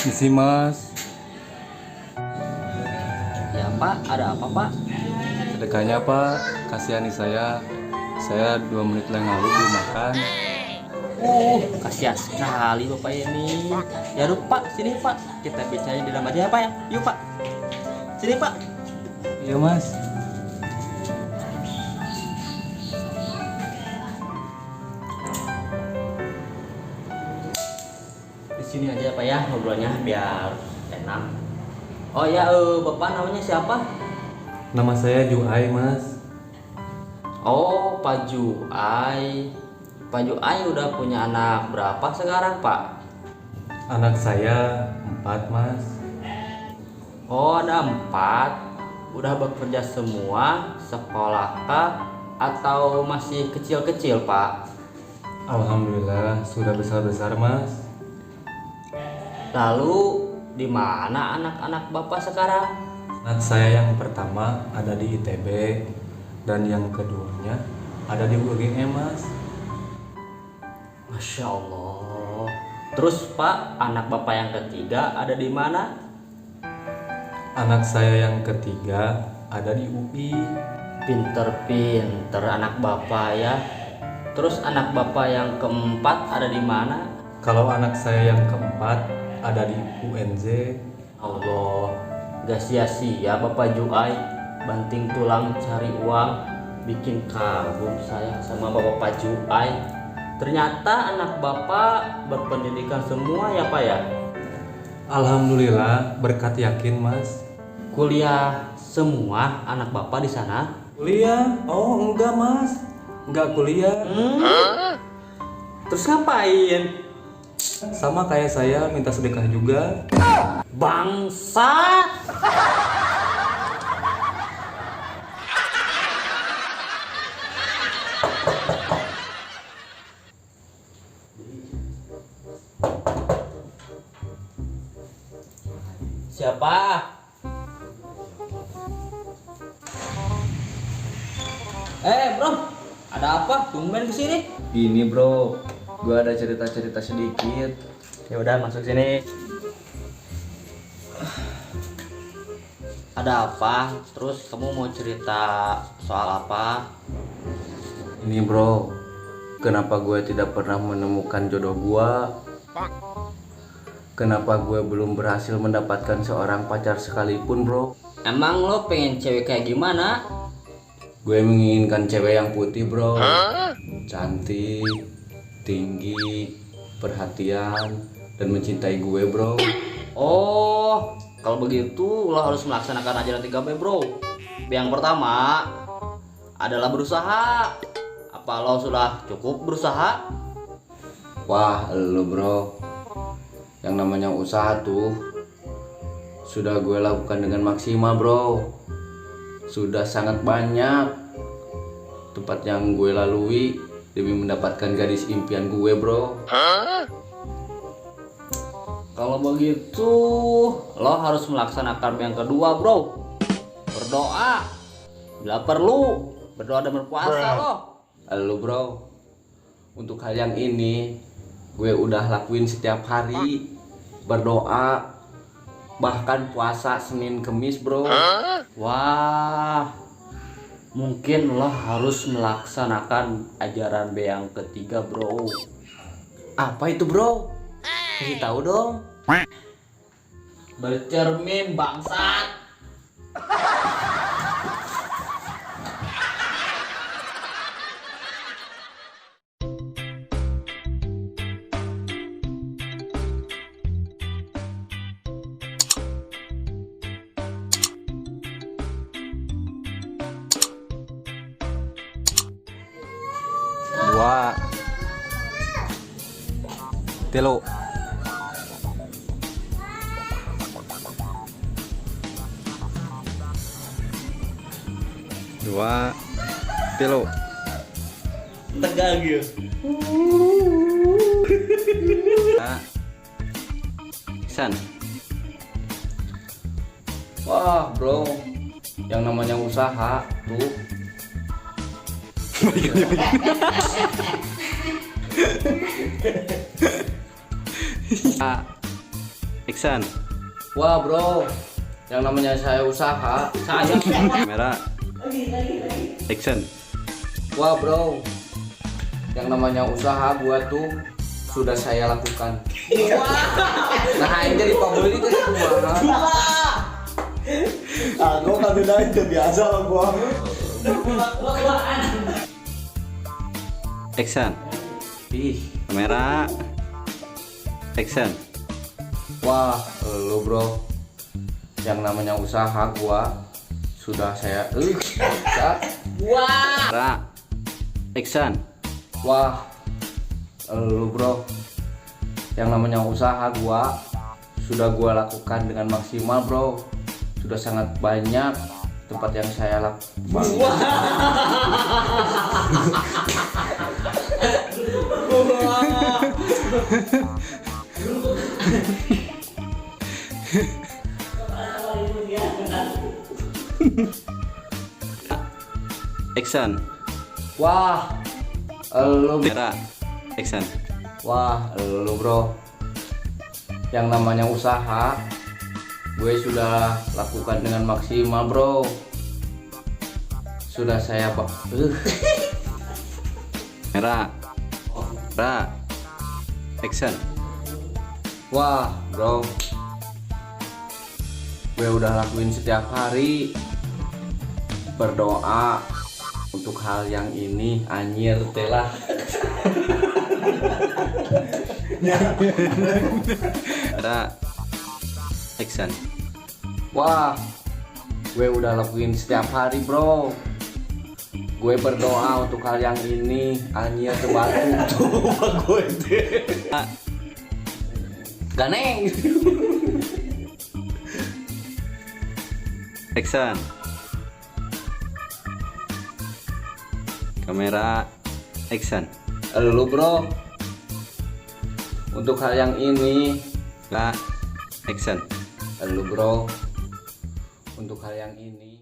Isi mas, Ya Pak, ada apa Pak? sedekahnya pak, kasihani saya. Saya 2 menit yang lalu belum makan. Kasihan sekali Bapak ini. Ya udah Pak, sini Pak. Kita bicara di dalam aja ya Pak ya. Yuk Pak. Sini Pak. Iya mas. Di sini aja Pak ya ngobrolnya biar enak. Oh ya, Bapak namanya siapa? Nama saya Juai mas. Oh, Pak Juai. Pak Juai udah punya anak berapa sekarang Pak? Anak saya 4 mas. Oh, ada 4. Udah bekerja semua, sekolah kah? Atau masih kecil-kecil Pak? Alhamdulillah sudah besar-besar mas. Lalu di mana anak-anak Bapak sekarang? Anak saya yang pertama ada di ITB dan yang keduanya ada di UGM mas. Masya Allah. Terus Pak, anak Bapak yang ketiga ada di mana? Anak saya yang ketiga ada di UI. Pinter-pinter anak Bapak ya. Terus anak Bapak yang keempat ada di mana? Kalau anak saya yang keempat ada di UNJ. Allah, gak sia-sia Bapak Juai banting tulang cari uang. Bikin kagum saya sama Bapak Juai. Ternyata anak Bapak berpendidikan semua ya Pak ya. Alhamdulillah berkat yakin mas. Kuliah semua anak Bapak di sana. Kuliah? Oh enggak mas, enggak kuliah. Terus ngapain? Sama kayak saya minta sedekah juga. Bangsa. Siapa? Bro, ada apa? Tumben kesini? Ini bro, gua ada cerita-cerita sedikit. Ya udah masuk sini. Ada apa? Terus kamu mau cerita soal apa? Ini bro, kenapa gue tidak pernah menemukan jodoh gua? Kenapa gue belum berhasil mendapatkan seorang pacar sekalipun bro? Emang lo pengen cewek kayak gimana? Gue menginginkan cewek yang putih bro, cantik, tinggi, perhatian, dan mencintai gue bro. Oh, kalau begitu lo harus melaksanakan ajaran 3B bro. Yang pertama adalah berusaha. Apa lo sudah cukup berusaha? Wah lo bro, yang namanya usaha tuh sudah gue lakukan dengan maksimal bro. Sudah sangat banyak tempat yang gue lalui demi mendapatkan gadis impian gue bro. Kalau begitu lo harus melaksanakan yang kedua bro. Berdoa. Bila perlu berdoa dan berpuasa lo. Halo bro, untuk hal yang ini gue udah lakuin setiap hari. Berdoa, bahkan puasa Senin Kemis bro. Wah, mungkin lo harus melaksanakan ajaran B yang ketiga bro. Apa itu bro? Kasih tahu dong. Bercermin bangsat. Dua, telo. Dua, telo. Tegang ya. San. Wah bro, yang namanya usaha tuh Action. Wah bro, yang namanya saya usaha. Saya Kamera. Action. Wah bro, yang namanya usaha gua tuh sudah saya lakukan. Nah ini jadi pembeli itu semua. Aku kan udah itu biasa lah gua. Action. Ih, Kamera. Action. wah lu bro, yang namanya usaha gua sudah saya Kamera. Action. wah lu bro, yang namanya usaha gua sudah gua lakukan dengan maksimal bro. Sudah sangat banyak tempat yang saya lakukan. Action. Wah lu Kamera. Action. Wah, lu bro, yang namanya usaha, gue sudah lakukan dengan maksimal bro. Sudah saya Kamera. Kamera. Action. Wah bro, gue udah lakuin setiap hari, berdoa untuk hal yang ini anjir telah. Kamera. Action. Wah, gue udah lakuin setiap hari bro. Gue berdoa untuk hal yang ini anjir terbatu. Ah, Ganeng. Action. Kamera. Action. Lu bro, untuk hal yang ini, Lah. Action. lu bro, untuk hal yang ini.